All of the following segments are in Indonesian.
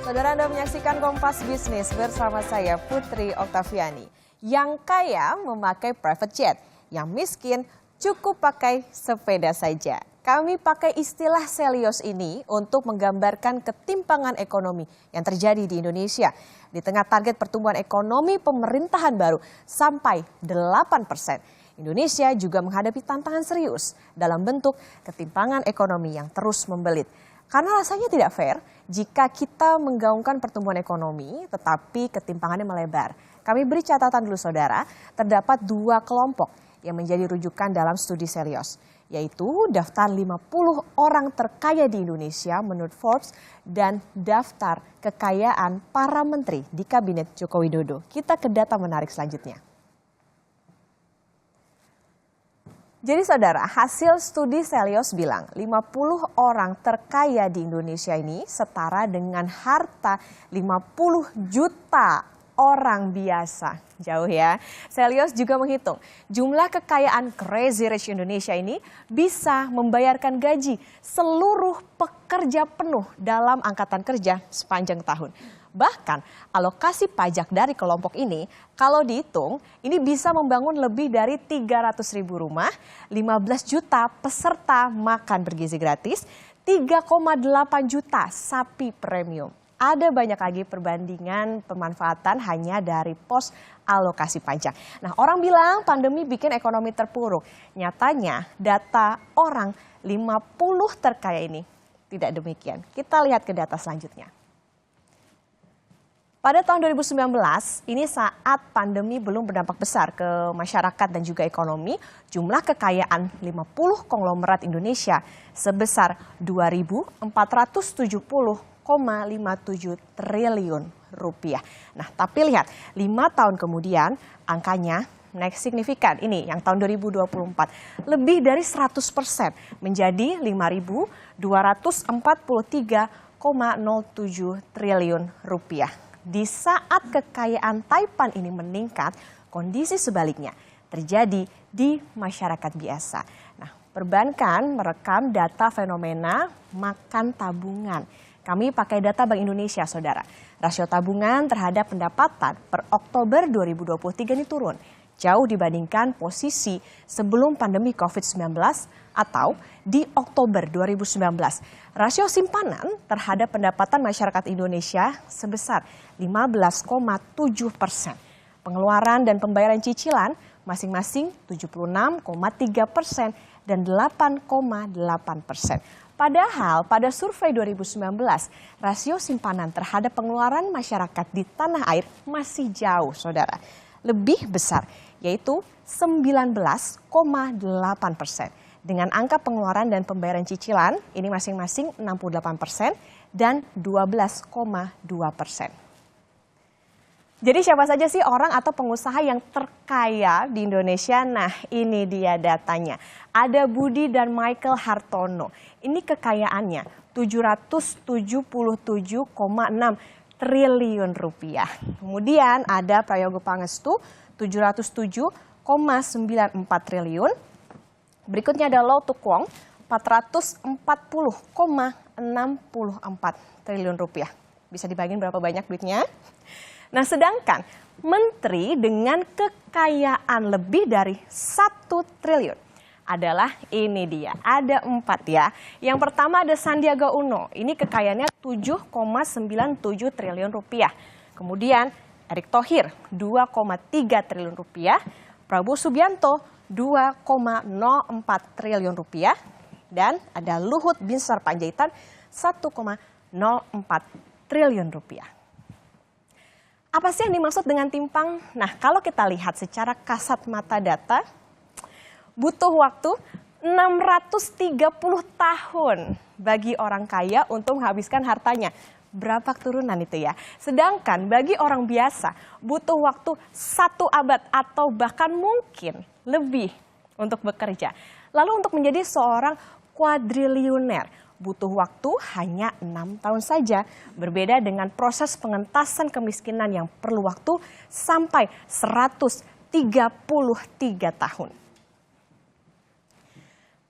Saudara, Anda menyaksikan Kompas Bisnis bersama saya Putri Oktaviani. Yang kaya memakai private jet, yang miskin cukup pakai sepeda saja. Kami pakai istilah Selios ini untuk menggambarkan ketimpangan ekonomi yang terjadi di Indonesia. Di tengah target pertumbuhan ekonomi pemerintahan baru sampai 8%. Indonesia juga menghadapi tantangan serius dalam bentuk ketimpangan ekonomi yang terus membelit. Karena rasanya tidak fair jika kita menggaungkan pertumbuhan ekonomi tetapi ketimpangannya melebar. Kami beri catatan dulu saudara, terdapat dua kelompok yang menjadi rujukan dalam studi Selios, yaitu daftar 50 orang terkaya di Indonesia menurut Forbes dan daftar kekayaan para menteri di Kabinet Joko Widodo. Kita ke data menarik selanjutnya. Jadi saudara, hasil studi Selios bilang 50 orang terkaya di Indonesia ini setara dengan harta 50 juta orang biasa. Jauh ya. Selios juga menghitung jumlah kekayaan Crazy Rich Indonesia ini bisa membayarkan gaji seluruh pekerja penuh dalam angkatan kerja sepanjang tahun. Bahkan alokasi pajak dari kelompok ini kalau dihitung ini bisa membangun lebih dari 300.000 rumah, 15 juta peserta makan bergizi gratis, 3,8 juta sapi premium. Ada banyak lagi perbandingan pemanfaatan hanya dari pos alokasi pajak. Nah, orang bilang pandemi bikin ekonomi terpuruk. Nyatanya data orang 50 terkaya ini tidak demikian. Kita lihat ke data selanjutnya. Pada tahun 2019, ini saat pandemi belum berdampak besar ke masyarakat dan juga ekonomi, jumlah kekayaan 50 konglomerat Indonesia sebesar 2.470,57 triliun rupiah. Nah, tapi lihat, 5 tahun kemudian angkanya naik signifikan. Ini yang tahun 2024, lebih dari 100% menjadi 5.243,07 triliun rupiah. Di saat kekayaan Taipan ini meningkat, kondisi sebaliknya terjadi di masyarakat biasa. Nah, perbankan merekam data fenomena makan tabungan. Kami pakai data Bank Indonesia, saudara. Rasio tabungan terhadap pendapatan per Oktober 2023 ini turun. Jauh dibandingkan posisi sebelum pandemi COVID-19 atau di Oktober 2019. Rasio simpanan terhadap pendapatan masyarakat Indonesia sebesar 15,7%. Pengeluaran dan pembayaran cicilan masing-masing 76,3% dan 8,8%. Padahal pada survei 2019, rasio simpanan terhadap pengeluaran masyarakat di tanah air masih jauh, saudara. Lebih besar, yaitu 19,8%. Dengan angka pengeluaran dan pembayaran cicilan, ini masing-masing 68% dan 12,2%. Jadi siapa saja sih orang atau pengusaha yang terkaya di Indonesia? Nah, ini dia datanya. Ada Budi dan Michael Hartono. Ini kekayaannya 777,6 triliun rupiah. Kemudian ada Prayogo Pangestu 707,94 triliun. Berikutnya ada Lau Tuk Wong 440,64 triliun rupiah. Bisa dibagiin berapa banyak duitnya? Nah, sedangkan menteri dengan kekayaan lebih dari 1 triliun adalah ini dia, ada 4 ya. Yang pertama ada Sandiaga Uno, ini kekayaannya 7,97 triliun rupiah. Kemudian Erick Thohir 2,3 triliun rupiah, Prabowo Subianto 2,04 triliun rupiah, dan ada Luhut Binsar Panjaitan 1,04 triliun rupiah. Apa sih yang dimaksud dengan timpang? Nah, kalau kita lihat secara kasat mata data, butuh waktu 630 tahun bagi orang kaya untuk menghabiskan hartanya. Berapa turunan itu ya? Sedangkan bagi orang biasa butuh waktu 1 abad atau bahkan mungkin lebih untuk bekerja. Lalu untuk menjadi seorang kuadriliuner butuh waktu hanya 6 tahun saja. Berbeda dengan proses pengentasan kemiskinan yang perlu waktu sampai 133 tahun.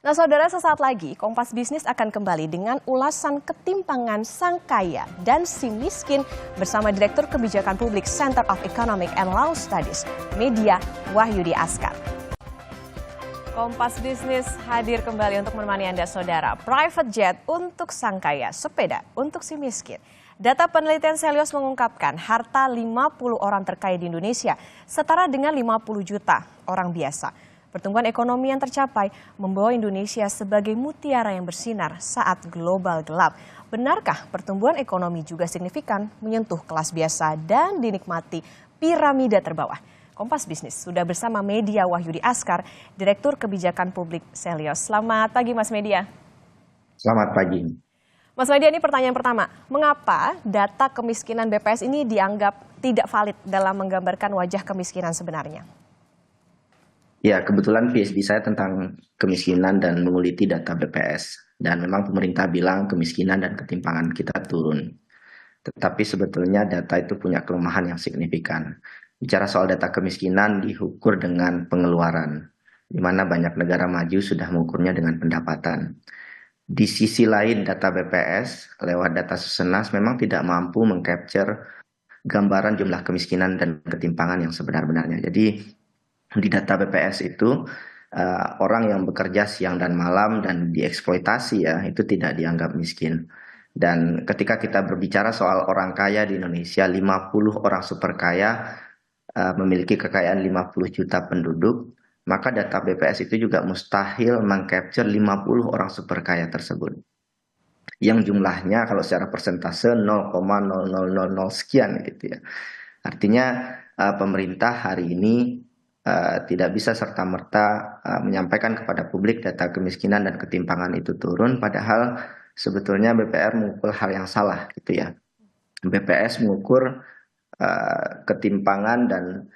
Nah, saudara, sesaat lagi Kompas Bisnis akan kembali dengan ulasan ketimpangan sang kaya dan si miskin bersama Direktur Kebijakan Publik Center of Economic and Law Studies, Media Wahyudi Askar. Kompas Bisnis hadir kembali untuk menemani Anda, saudara. Private jet untuk sang kaya, sepeda untuk si miskin. Data penelitian Selios mengungkapkan harta 50 orang terkaya di Indonesia setara dengan 50 juta orang biasa. Pertumbuhan ekonomi yang tercapai membawa Indonesia sebagai mutiara yang bersinar saat global gelap. Benarkah pertumbuhan ekonomi juga signifikan menyentuh kelas biasa dan dinikmati piramida terbawah? Kompas Bisnis sudah bersama Media Wahyudi Askar, Direktur Kebijakan Publik Selios. Selamat pagi, Mas Media. Selamat pagi. Mas Media, ini pertanyaan pertama. Mengapa data kemiskinan BPS ini dianggap tidak valid dalam menggambarkan wajah kemiskinan sebenarnya? Ya, kebetulan PhD saya tentang kemiskinan dan menguliti data BPS. Dan memang pemerintah bilang kemiskinan dan ketimpangan kita turun. Tetapi sebetulnya data itu punya kelemahan yang signifikan. Bicara soal data kemiskinan diukur dengan pengeluaran, di mana banyak negara maju sudah mengukurnya dengan pendapatan. Di sisi lain data BPS lewat data Susenas memang tidak mampu mengcapture gambaran jumlah kemiskinan dan ketimpangan yang sebenar-benarnya. Jadi di data BPS itu orang yang bekerja siang dan malam dan dieksploitasi ya itu tidak dianggap miskin. Dan ketika kita berbicara soal orang kaya di Indonesia, 50 orang super kaya memiliki kekayaan 50 juta penduduk, maka data BPS itu juga mustahil mengcapture 50 orang super kaya tersebut. Yang jumlahnya kalau secara persentase 0,0000 sekian gitu ya. Artinya pemerintah hari ini tidak bisa serta-merta menyampaikan kepada publik data kemiskinan dan ketimpangan itu turun, padahal sebetulnya BPR mengukur hal yang salah gitu ya. BPS mengukur ketimpangan dan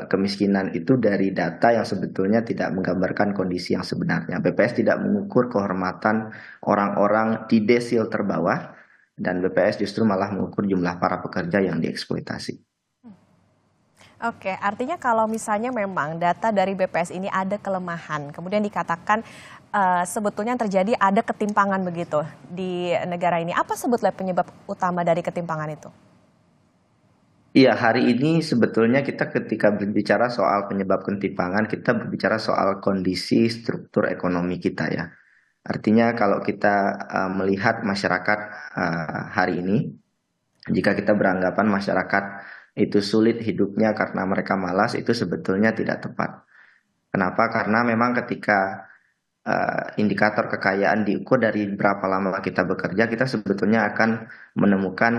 kemiskinan itu dari data yang sebetulnya tidak menggambarkan kondisi yang sebenarnya. BPS tidak mengukur kehormatan orang-orang di desil terbawah, dan BPS justru malah mengukur jumlah para pekerja yang dieksploitasi. Oke, artinya kalau misalnya memang data dari BPS ini ada kelemahan, kemudian dikatakan sebetulnya yang terjadi ada ketimpangan begitu di negara ini. Apa sebetulnya penyebab utama dari ketimpangan itu? Iya, hari ini sebetulnya kita ketika berbicara soal penyebab ketimpangan, kita berbicara soal kondisi struktur ekonomi kita ya. Artinya kalau kita melihat masyarakat hari ini, jika kita beranggapan masyarakat itu sulit hidupnya karena mereka malas, itu sebetulnya tidak tepat. Kenapa? Karena memang ketika indikator kekayaan diukur dari berapa lama kita bekerja, kita sebetulnya akan menemukan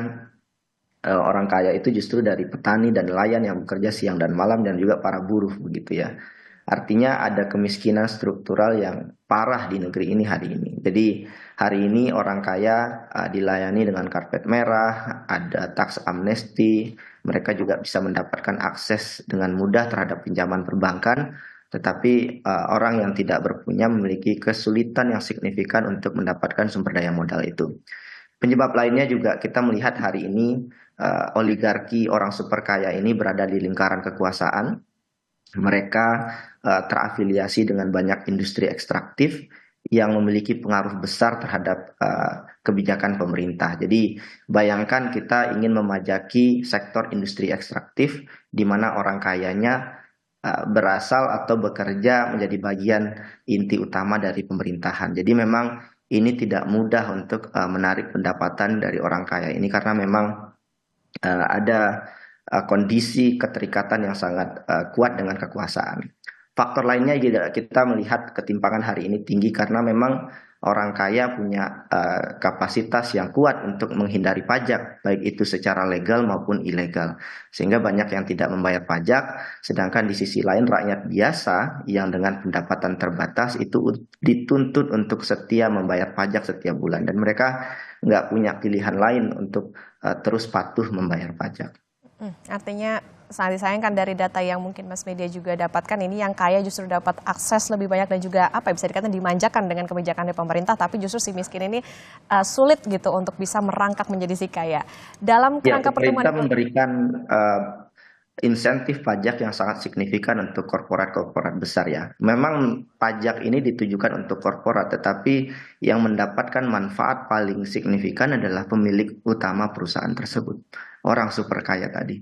orang kaya itu justru dari petani dan nelayan yang bekerja siang dan malam, dan juga para buruh begitu ya. Artinya ada kemiskinan struktural yang parah di negeri ini hari ini. Jadi hari ini orang kaya dilayani dengan karpet merah, ada tax amnesty, mereka juga bisa mendapatkan akses dengan mudah terhadap pinjaman perbankan, tetapi orang yang tidak berpunya memiliki kesulitan yang signifikan untuk mendapatkan sumber daya modal itu. Penyebab lainnya juga kita melihat hari ini oligarki orang super kaya ini berada di lingkaran kekuasaan. Mereka terafiliasi dengan banyak industri ekstraktif yang memiliki pengaruh besar terhadap kebijakan pemerintah. Jadi bayangkan kita ingin memajaki sektor industri ekstraktif di mana orang kayanya berasal atau bekerja menjadi bagian inti utama dari pemerintahan. Jadi memang ini tidak mudah untuk menarik pendapatan dari orang kaya ini, karena memang ada kondisi keterikatan yang sangat kuat dengan kekuasaan. Faktor lainnya juga kita melihat ketimpangan hari ini tinggi karena memang orang kaya punya kapasitas yang kuat untuk menghindari pajak, baik itu secara legal maupun ilegal. Sehingga banyak yang tidak membayar pajak, sedangkan di sisi lain rakyat biasa yang dengan pendapatan terbatas itu dituntut untuk setia membayar pajak setiap bulan. Dan mereka nggak punya pilihan lain untuk terus patuh membayar pajak. Artinya sangat disayangkan dari data yang mungkin Mas Media juga dapatkan ini, yang kaya justru dapat akses lebih banyak dan juga bisa dikatakan dimanjakan dengan kebijakan dari pemerintah, tapi justru si miskin ini sulit gitu untuk bisa merangkak menjadi si kaya. Dalam kerangka pertemuan kita memberikan insentif pajak yang sangat signifikan untuk korporat-korporat besar ya. Memang pajak ini ditujukan untuk korporat, tetapi yang mendapatkan manfaat paling signifikan adalah pemilik utama perusahaan tersebut, orang super kaya tadi.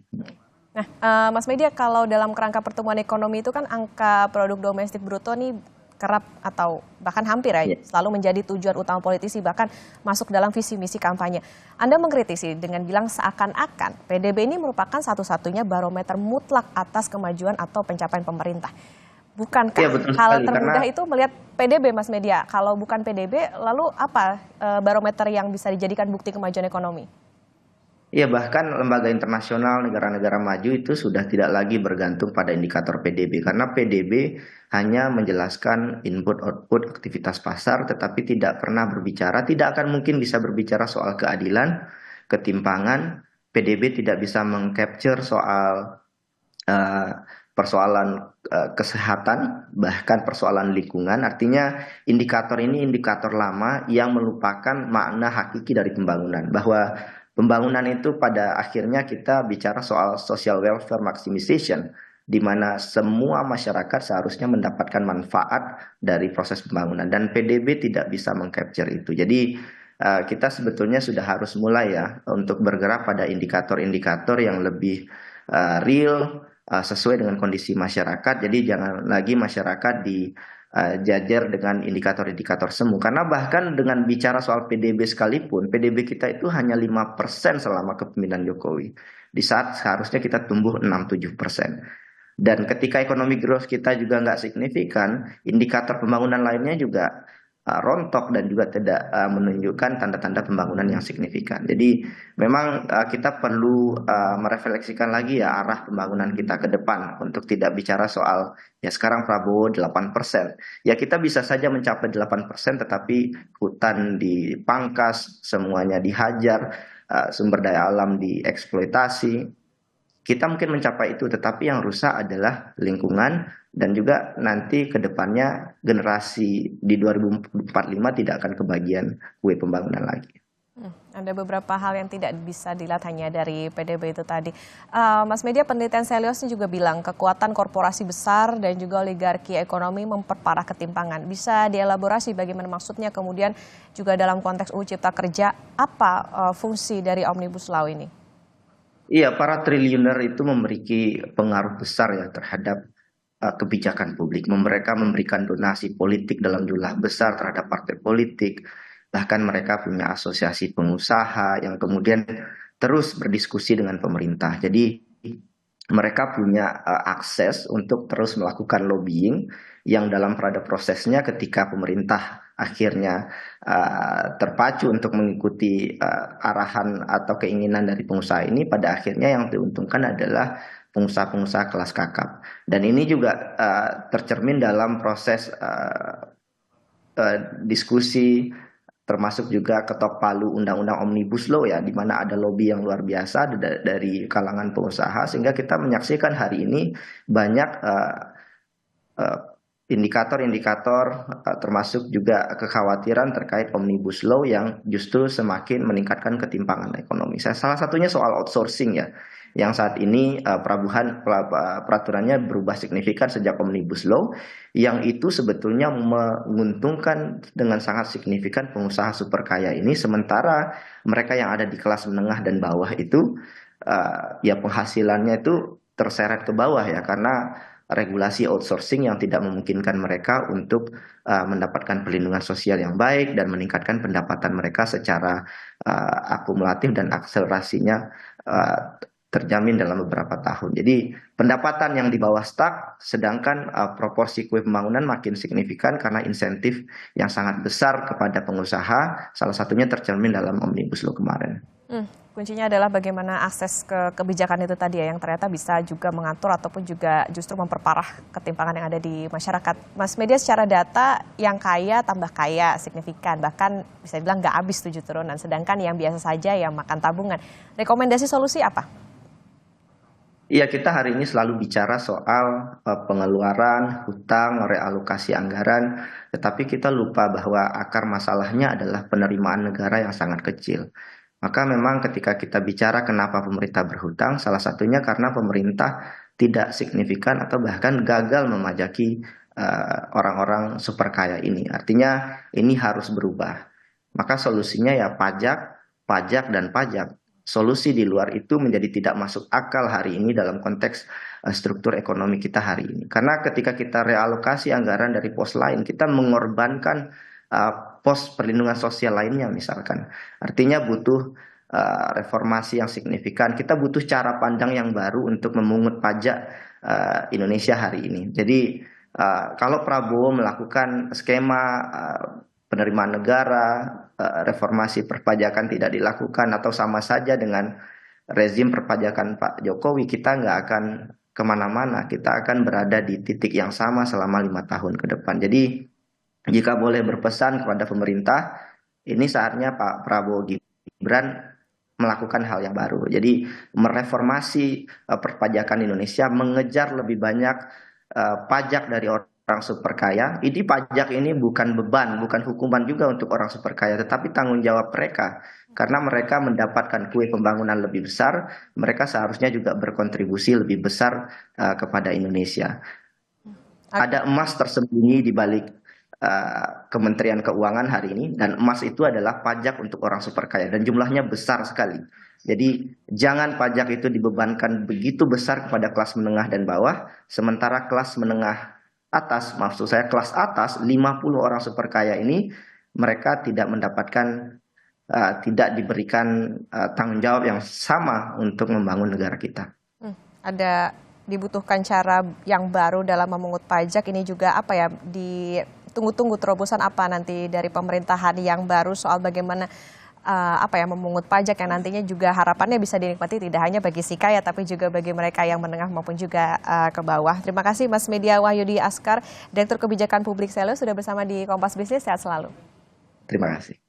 Nah, Mas Media, kalau dalam kerangka pertumbuhan ekonomi itu kan angka produk domestik bruto nih kerap atau bahkan hampir ya Ya. selalu menjadi tujuan utama politisi, bahkan masuk dalam visi misi kampanye. Anda mengkritisi dengan bilang seakan-akan PDB ini merupakan satu-satunya barometer mutlak atas kemajuan atau pencapaian pemerintah. Iya Bukankah betul hal sekali karena termudah itu melihat PDB, Mas Media? Kalau bukan PDB, lalu apa barometer yang bisa dijadikan bukti kemajuan ekonomi? iya, bahkan lembaga internasional negara-negara maju itu sudah tidak lagi bergantung pada indikator PDB karena PDB hanya menjelaskan input-output aktivitas pasar tetapi tidak pernah berbicara, tidak akan mungkin bisa berbicara soal keadilan, ketimpangan. PDB tidak bisa mengcapture soal eh, persoalan kesehatan, bahkan persoalan lingkungan. Artinya indikator ini indikator lama yang melupakan makna hakiki dari pembangunan. Bahwa pembangunan itu pada akhirnya kita bicara soal social welfare maximization, di mana semua masyarakat seharusnya mendapatkan manfaat dari proses pembangunan. Dan PDB tidak bisa mengcapture itu. Jadi kita sebetulnya sudah harus mulai ya untuk bergerak pada indikator-indikator yang lebih real, sesuai dengan kondisi masyarakat. Jadi jangan lagi masyarakat dijajar dengan indikator-indikator semu. Karena bahkan dengan bicara soal PDB sekalipun, PDB kita itu hanya 5% selama kepemimpinan Jokowi. Di saat seharusnya kita tumbuh 6-7%. Dan ketika ekonomi growth kita juga nggak signifikan, indikator pembangunan lainnya juga rontok dan juga tidak menunjukkan tanda-tanda pembangunan yang signifikan. Jadi memang kita perlu merefleksikan lagi ya arah pembangunan kita ke depan untuk tidak bicara soal ya sekarang Prabowo 8%. Ya kita bisa saja mencapai 8%, tetapi hutan dipangkas, semuanya dihajar, sumber daya alam dieksploitasi. Kita mungkin mencapai itu, tetapi yang rusak adalah lingkungan dan juga nanti ke depannya generasi di 2045 tidak akan kebagian kue pembangunan lagi. Ada beberapa hal yang tidak bisa dilihat hanya dari PDB itu tadi. Mas Media, penelitian Selios ini juga bilang kekuatan korporasi besar dan juga oligarki ekonomi memperparah ketimpangan. Bisa dielaborasi bagaimana maksudnya, kemudian juga dalam konteks UU Cipta Kerja, apa fungsi dari Omnibus Law ini? Iya, para triliuner itu memiliki pengaruh besar ya terhadap kebijakan publik. Mereka memberikan donasi politik dalam jumlah besar terhadap partai politik. Bahkan mereka punya asosiasi pengusaha yang kemudian terus berdiskusi dengan pemerintah. Jadi mereka punya akses untuk terus melakukan lobbying yang dalam pada prosesnya ketika pemerintah akhirnya terpacu untuk mengikuti arahan atau keinginan dari pengusaha ini, pada akhirnya yang diuntungkan adalah pengusaha-pengusaha kelas kakap. Dan ini juga tercermin dalam proses diskusi, termasuk juga ketok palu undang-undang Omnibus Law ya, di mana ada lobby yang luar biasa dari kalangan pengusaha, sehingga kita menyaksikan hari ini banyak eh, indikator-indikator termasuk juga kekhawatiran terkait Omnibus Law yang justru semakin meningkatkan ketimpangan ekonomi. Salah satunya soal outsourcing ya, yang saat ini peraturannya berubah signifikan sejak Omnibus Law, yang itu sebetulnya menguntungkan dengan sangat signifikan pengusaha super kaya ini, sementara mereka yang ada di kelas menengah dan bawah itu ya penghasilannya itu terseret ke bawah ya, karena regulasi outsourcing yang tidak memungkinkan mereka untuk mendapatkan perlindungan sosial yang baik dan meningkatkan pendapatan mereka secara akumulatif dan akselerasinya uh, terjamin dalam beberapa tahun. Jadi pendapatan yang di bawah stuck, sedangkan proporsi kue pembangunan makin signifikan karena insentif yang sangat besar kepada pengusaha, salah satunya tercermin dalam Omnibus Law kemarin. Kuncinya adalah bagaimana akses ke kebijakan itu tadi ya, yang ternyata bisa juga mengatur ataupun juga justru memperparah ketimpangan yang ada di masyarakat. Mas Media, secara data yang kaya tambah kaya signifikan, bahkan bisa dibilang nggak habis 7 turunan, sedangkan yang biasa saja yang makan tabungan. Rekomendasi solusi apa? Iya, kita hari ini selalu bicara soal pengeluaran, hutang, realokasi anggaran, tetapi kita lupa bahwa akar masalahnya adalah penerimaan negara yang sangat kecil. Maka memang ketika kita bicara kenapa pemerintah berhutang, salah satunya karena pemerintah tidak signifikan atau bahkan gagal memajaki orang-orang super kaya ini. Artinya ini harus berubah. Maka solusinya ya pajak, pajak, dan pajak. Solusi di luar itu menjadi tidak masuk akal hari ini dalam konteks struktur ekonomi kita hari ini. Karena ketika kita realokasi anggaran dari pos lain, kita mengorbankan uh, pos perlindungan sosial lainnya misalkan. Artinya butuh reformasi yang signifikan. Kita butuh cara pandang yang baru untuk memungut pajak Indonesia hari ini. Jadi kalau Prabowo melakukan skema penerimaan negara, reformasi perpajakan tidak dilakukan atau sama saja dengan rezim perpajakan Pak Jokowi, kita nggak akan kemana-mana. Kita akan berada di titik yang sama selama 5 tahun ke depan. Jadi jika boleh berpesan kepada pemerintah, ini saatnya Pak Prabowo Gibran melakukan hal yang baru. Jadi mereformasi perpajakan Indonesia, mengejar lebih banyak pajak dari orang super kaya. Ini pajak ini bukan beban, bukan hukuman juga untuk orang super kaya, tetapi tanggung jawab mereka. Karena mereka mendapatkan kue pembangunan lebih besar, mereka seharusnya juga berkontribusi lebih besar kepada Indonesia. Ada emas tersembunyi di balik Kementerian Keuangan hari ini, dan emas itu adalah pajak untuk orang super kaya dan jumlahnya besar sekali. Jadi jangan pajak itu dibebankan begitu besar kepada kelas menengah dan bawah, sementara kelas menengah atas, maksud saya kelas atas, 50 orang super kaya ini mereka tidak mendapatkan, tidak diberikan tanggung jawab yang sama untuk membangun negara kita. Ada dibutuhkan cara yang baru dalam memungut pajak, ini juga apa ya, ditunggu-tunggu terobosan apa nanti dari pemerintahan yang baru soal bagaimana apa ya memungut pajak yang nantinya juga harapannya bisa dinikmati tidak hanya bagi si kaya tapi juga bagi mereka yang menengah maupun juga ke bawah. Terima kasih Mas Media Wahyudi Askar, Direktur Kebijakan Publik Selo sudah bersama di Kompas Bisnis. Sehat selalu. Terima kasih.